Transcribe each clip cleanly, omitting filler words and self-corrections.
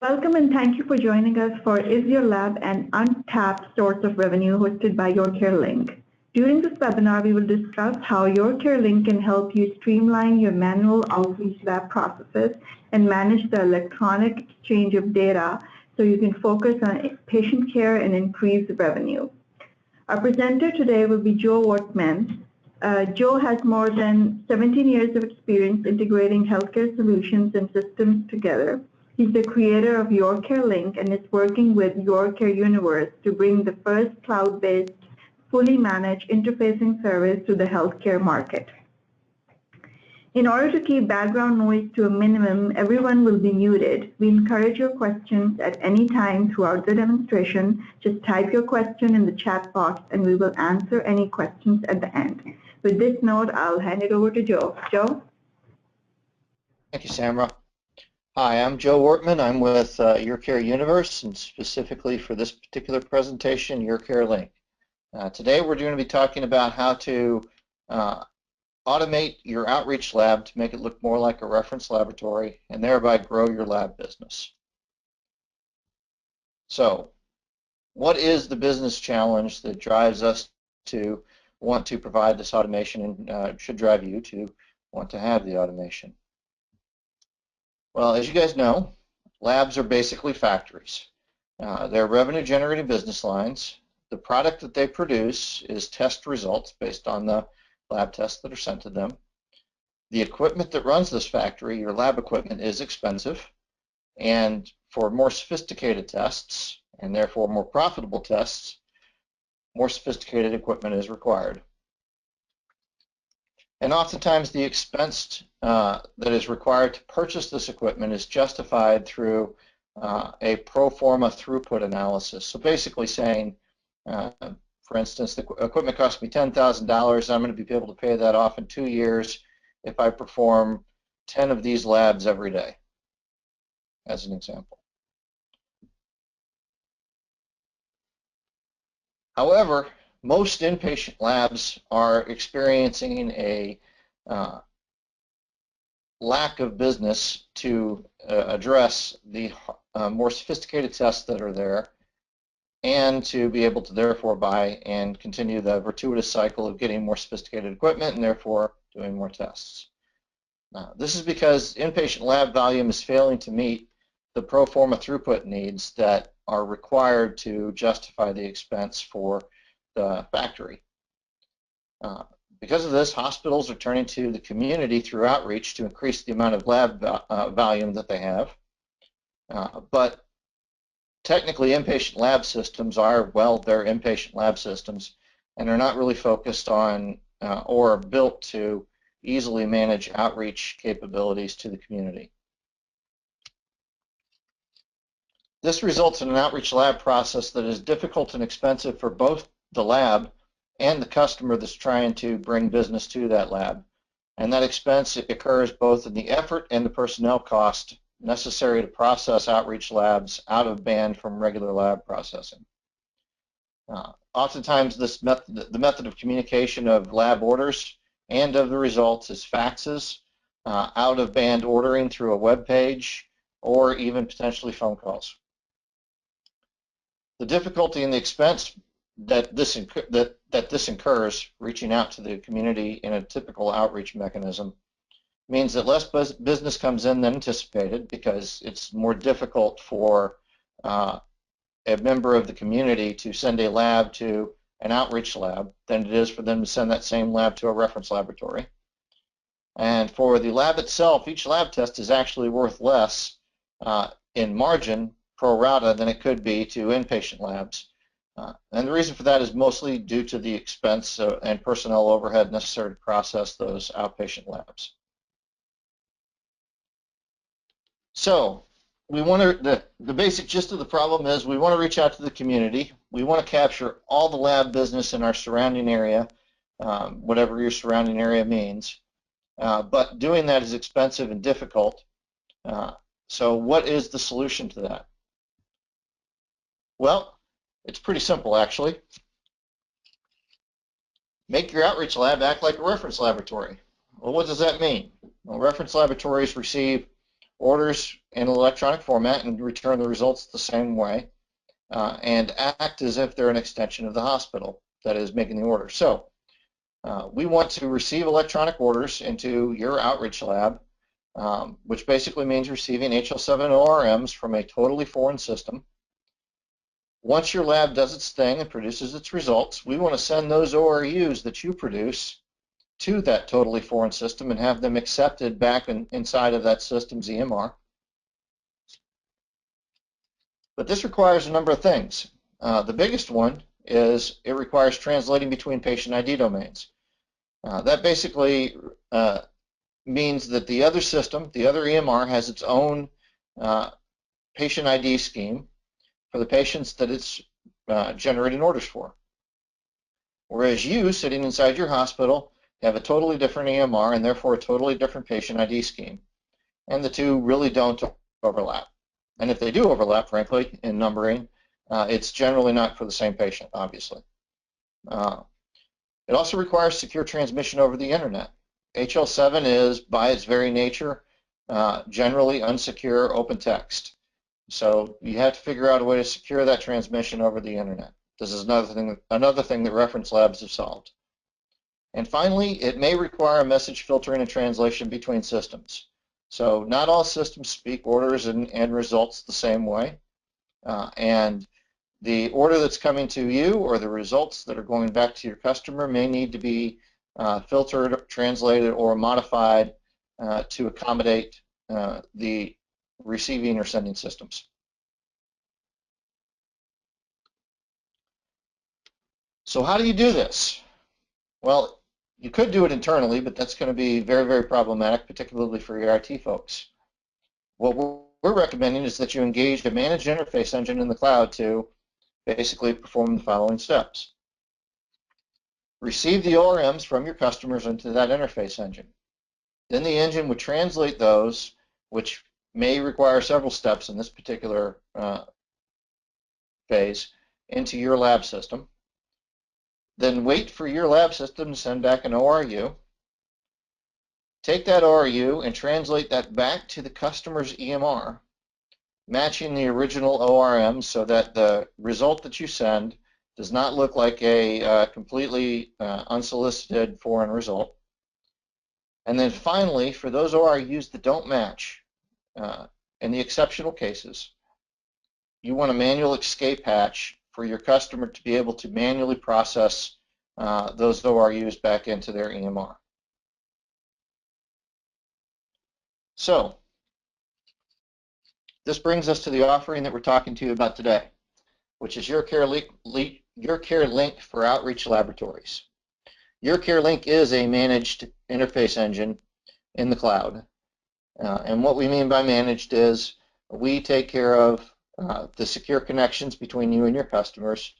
Welcome and thank you for joining us for Is Your Lab an Untapped Source of Revenue hosted by YourCareLink. During this webinar, we will discuss how YourCareLink can help you streamline your manual outreach lab processes and manage the electronic exchange of data so you can focus on patient care and increase revenue. Our presenter today will be Joe Wortman. Joe has more than 17 years of experience integrating healthcare solutions and systems together. He's the creator of YourCareLink and is working with YourCareUniverse to bring the first cloud-based, fully managed interfacing service to the healthcare market. In order to keep background noise to a minimum, everyone will be muted. We encourage your questions at any time throughout the demonstration. Just type your question in the chat box and we will answer any questions at the end. With this note, I'll hand it over to Joe. Joe? Thank you, Samra. Hi, I'm Joe Wortman. I'm with YourCareUniverse, and specifically for this particular presentation, YourCareLink. Today we're going to be talking about how to automate your outreach lab to make it look more like a reference laboratory and thereby grow your lab business. So, what is the business challenge that drives us to want to provide this automation and should drive you to want to have the automation? Well, as you guys know, labs are basically factories. They're revenue-generating business lines. The product that they produce is test results based on the lab tests that are sent to them. The equipment that runs this factory, your lab equipment, is expensive, and for more sophisticated tests, and therefore more profitable tests, more sophisticated equipment is required. And oftentimes the expense that is required to purchase this equipment is justified through a pro forma throughput analysis. So basically saying, for instance, the equipment cost me $10,000, I'm going to be able to pay that off in 2 years if I perform 10 of these labs every day, as an example. However, most inpatient labs are experiencing a lack of business to address the more sophisticated tests that are there and to be able to therefore buy and continue the virtuous cycle of getting more sophisticated equipment and therefore doing more tests. This is because inpatient lab volume is failing to meet the pro forma throughput needs that are required to justify the expense for the factory. Because of this, hospitals are turning to the community through outreach to increase the amount of lab volume that they have. But technically, inpatient lab systems are, well, they're inpatient lab systems and are not really focused on or built to easily manage outreach capabilities to the community. This results in an outreach lab process that is difficult and expensive for both the lab and the customer that's trying to bring business to that lab. And that expense occurs both in the effort and the personnel cost necessary to process outreach labs out of band from regular lab processing. Oftentimes the method of communication of lab orders and of the results is faxes, out of band ordering through a web page, or even potentially phone calls. The difficulty and the expense that this incurs, reaching out to the community in a typical outreach mechanism, means that less business comes in than anticipated because it's more difficult for a member of the community to send a lab to an outreach lab than it is for them to send that same lab to a reference laboratory. And for the lab itself, each lab test is actually worth less in margin pro rata than it could be to inpatient labs. And the reason for that is mostly due to the expense and personnel overhead necessary to process those outpatient labs. So we want to, the basic gist of the problem is we want to reach out to the community. We want to capture all the lab business in our surrounding area, whatever your surrounding area means. But doing that is expensive and difficult. So what is the solution to that? Well, it's pretty simple, actually. Make your outreach lab act like a reference laboratory. Well, what does that mean? Well, reference laboratories receive orders in an electronic format and return the results the same way, and act as if they're an extension of the hospital that is making the order. So we want to receive electronic orders into your outreach lab, which basically means receiving HL7 ORMs from a totally foreign system. Once your lab does its thing and produces its results, we want to send those ORUs that you produce to that totally foreign system and have them accepted back inside of that system's EMR. But this requires a number of things. The biggest one is it requires translating between patient ID domains. That basically means that the other system, the other EMR, has its own patient ID scheme for the patients that it's generating orders for. Whereas you, sitting inside your hospital, have a totally different EMR and therefore a totally different patient ID scheme. And the two really don't overlap. And if they do overlap, frankly, in numbering, it's generally not for the same patient, obviously. It also requires secure transmission over the internet. HL7 is, by its very nature, generally unsecure open text. So you have to figure out a way to secure that transmission over the internet. This is another thing that reference labs have solved. And finally, it may require a message filtering and translation between systems. So not all systems speak orders and results the same way. And the order that's coming to you or the results that are going back to your customer may need to be filtered, translated, or modified to accommodate the receiving or sending systems. So how do you do this? Well, you could do it internally, but that's going to be very, very problematic, particularly for your IT folks. What we're recommending is that you engage a managed interface engine in the cloud to basically perform the following steps. Receive the ORMs from your customers into that interface engine. Then the engine would translate those, which may require several steps in this particular phase, into your lab system. Then wait for your lab system to send back an ORU. Take that ORU and translate that back to the customer's EMR, matching the original ORM so that the result that you send does not look like a completely unsolicited foreign result. And then finally, for those ORUs that don't match, in the exceptional cases, you want a manual escape hatch for your customer to be able to manually process those ORUs back into their EMR. So this brings us to the offering that we're talking to you about today, which is YourCareLink for outreach laboratories. YourCareLink is a managed interface engine in the cloud. And what we mean by managed is we take care of the secure connections between you and your customers.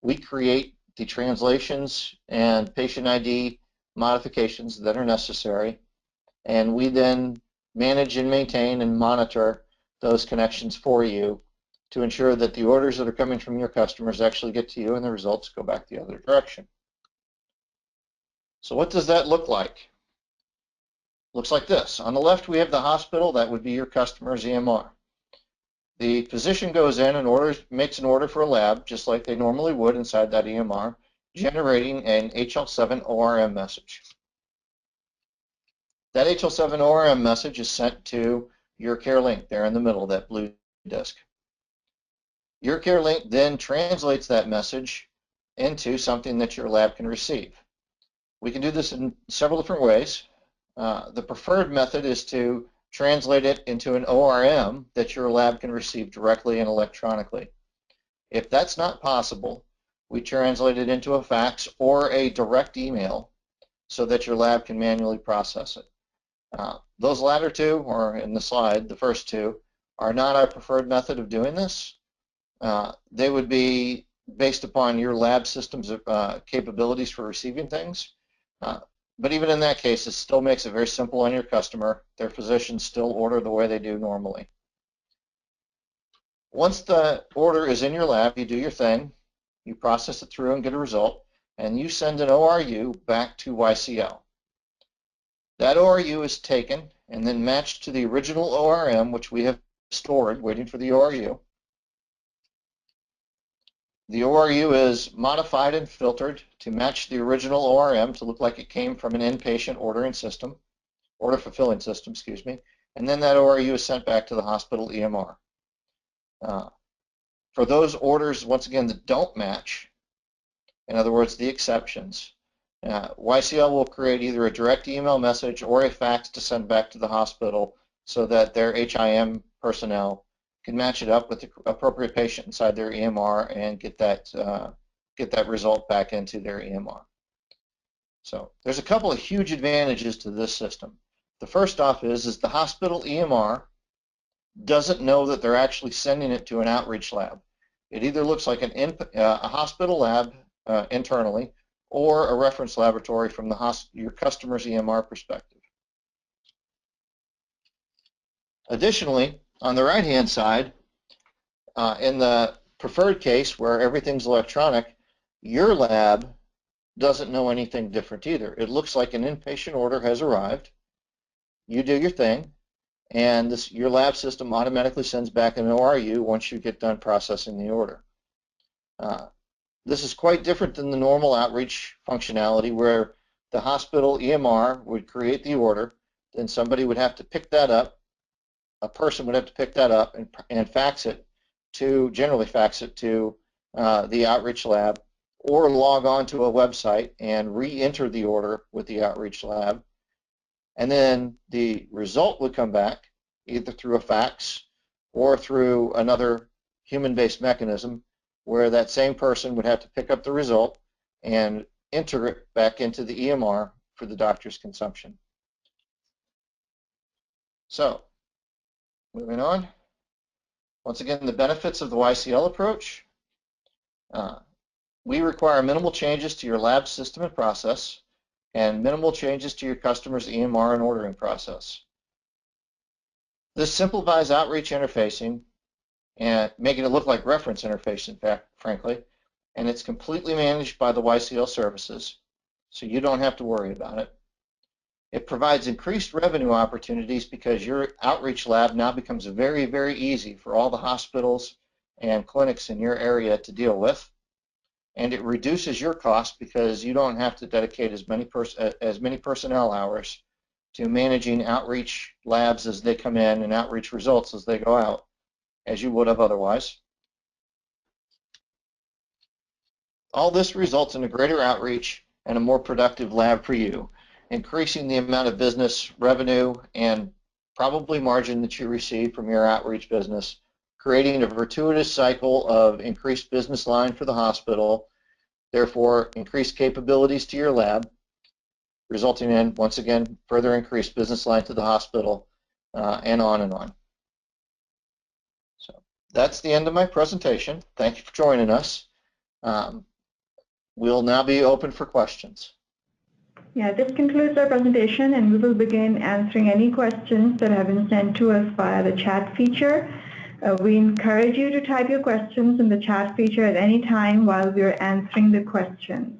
We create the translations and patient ID modifications that are necessary, and we then manage and maintain and monitor those connections for you to ensure that the orders that are coming from your customers actually get to you and the results go back the other direction. So what does that look like? Looks like this. On the left, we have the hospital. That would be your customer's EMR. The physician goes in and makes an order for a lab, just like they normally would inside that EMR, generating an HL7 ORM message. That HL7 ORM message is sent to YourCareLink there in the middle, that blue disk. YourCareLink then translates that message into something that your lab can receive. We can do this in several different ways. The preferred method is to translate it into an ORM that your lab can receive directly and electronically. If that's not possible, we translate it into a fax or a direct email so that your lab can manually process it. Those latter two, or in the slide, the first two, are not our preferred method of doing this. They would be based upon your lab system's capabilities for receiving things. But even in that case, it still makes it very simple on your customer. Their physicians still order the way they do normally. Once the order is in your lab, you do your thing, you process it through and get a result, and you send an ORU back to YCL. That ORU is taken and then matched to the original ORM, which we have stored, waiting for the ORU. The ORU is modified and filtered to match the original ORM to look like it came from an inpatient order fulfilling system, excuse me, and then that ORU is sent back to the hospital EMR. For those orders, once again, that don't match, in other words, the exceptions, YCL will create either a direct email message or a fax to send back to the hospital so that their HIM personnel can match it up with the appropriate patient inside their EMR and get that result back into their EMR. So there's a couple of huge advantages to this system. The first off is the hospital EMR doesn't know that they're actually sending it to an outreach lab. It either looks like a hospital lab internally or a reference laboratory from your customer's EMR perspective. Additionally, on the right-hand side, in the preferred case where everything's electronic, your lab doesn't know anything different either. It looks like an inpatient order has arrived. You do your thing, and your lab system automatically sends back an ORU once you get done processing the order. This is quite different than the normal outreach functionality where the hospital EMR would create the order, then somebody would have to pick that up, a person would have to pick that up and generally fax it to the outreach lab, or log on to a website and re-enter the order with the outreach lab. And then the result would come back either through a fax or through another human-based mechanism where that same person would have to pick up the result and enter it back into the EMR for the doctor's consumption. So, moving on. Once again, the benefits of the YCL approach. We require minimal changes to your lab system and process and minimal changes to your customer's EMR and ordering process. This simplifies outreach interfacing and making it look like reference interface, in fact, frankly, and it's completely managed by the YCL services, so you don't have to worry about it. It provides increased revenue opportunities because your outreach lab now becomes very, very easy for all the hospitals and clinics in your area to deal with, and it reduces your cost because you don't have to dedicate as many personnel hours to managing outreach labs as they come in and outreach results as they go out, as you would have otherwise. All this results in a greater outreach and a more productive lab for you, increasing the amount of business, revenue, and probably margin that you receive from your outreach business, creating a virtuous cycle of increased business line for the hospital, therefore increased capabilities to your lab, resulting in, once again, further increased business line to the hospital, and on and on. So that's the end of my presentation. Thank you for joining us. We'll now be open for questions. Yeah, this concludes our presentation, and we will begin answering any questions that have been sent to us via the chat feature. We encourage you to type your questions in the chat feature at any time while we are answering the questions.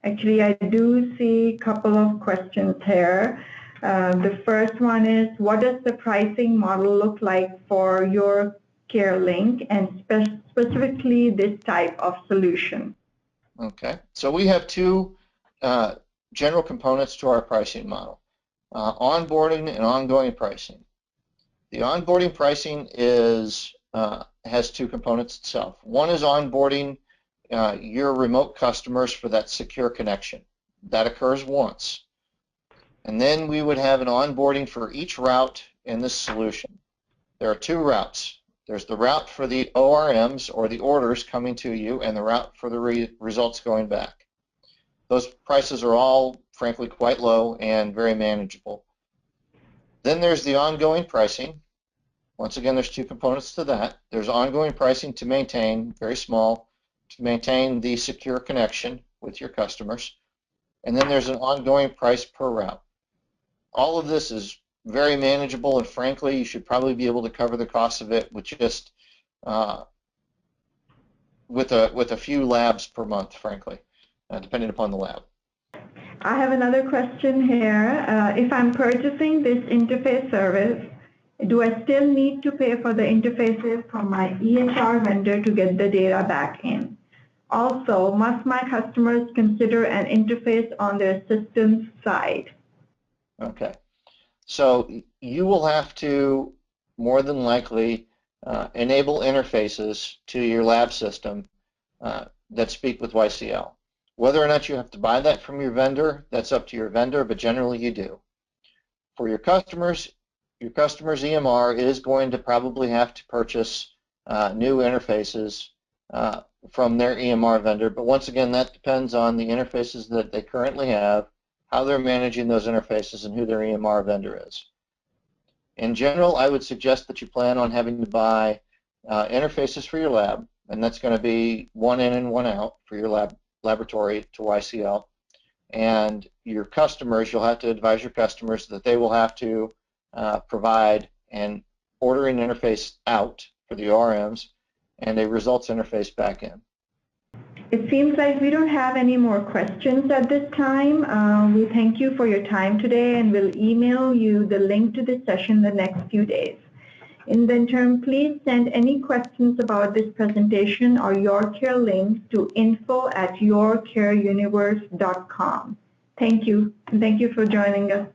Actually, I do see a couple of questions here. The first one is, what does the pricing model look like for YourCareLink and specifically this type of solution? Okay, so we have two general components to our pricing model, onboarding and ongoing pricing. The onboarding pricing has two components itself. One is onboarding your remote customers for that secure connection. That occurs once. And then we would have an onboarding for each route in this solution. There are two routes. There's the route for the ORMs or the orders coming to you and the route for the results going back. Those prices are all, frankly, quite low and very manageable. Then there's the ongoing pricing. Once again, there's two components to that. There's ongoing pricing to maintain, very small, to maintain the secure connection with your customers. And then there's an ongoing price per route. All of this is very manageable, and frankly, you should probably be able to cover the cost of it with just with a few labs per month, frankly, depending upon the lab. I have another question here. If I'm purchasing this interface service Do I still need to pay for the interfaces from my EHR vendor to get the data back in? Also, must my customers consider an interface on their system's side? Okay. So you will have to more than likely enable interfaces to your lab system that speak with YCL. Whether or not you have to buy that from your vendor, that's up to your vendor, but generally you do. For your customer's EMR is going to probably have to purchase new interfaces from their EMR vendor, but once again, that depends on the interfaces that they currently have, how they're managing those interfaces, and who their EMR vendor is. In general, I would suggest that you plan on having to buy interfaces for your lab, and that's going to be one in and one out for your laboratory to YCL. And your customers, you'll have to advise your customers that they will have to provide an ordering interface out for the ORMs and a results interface back in. It seems like we don't have any more questions at this time. We thank you for your time today, and we'll email you the link to this session the next few days. In the interim, please send any questions about this presentation or YourCareLink to info@YourCareUniverse.com. Thank you, and thank you for joining us.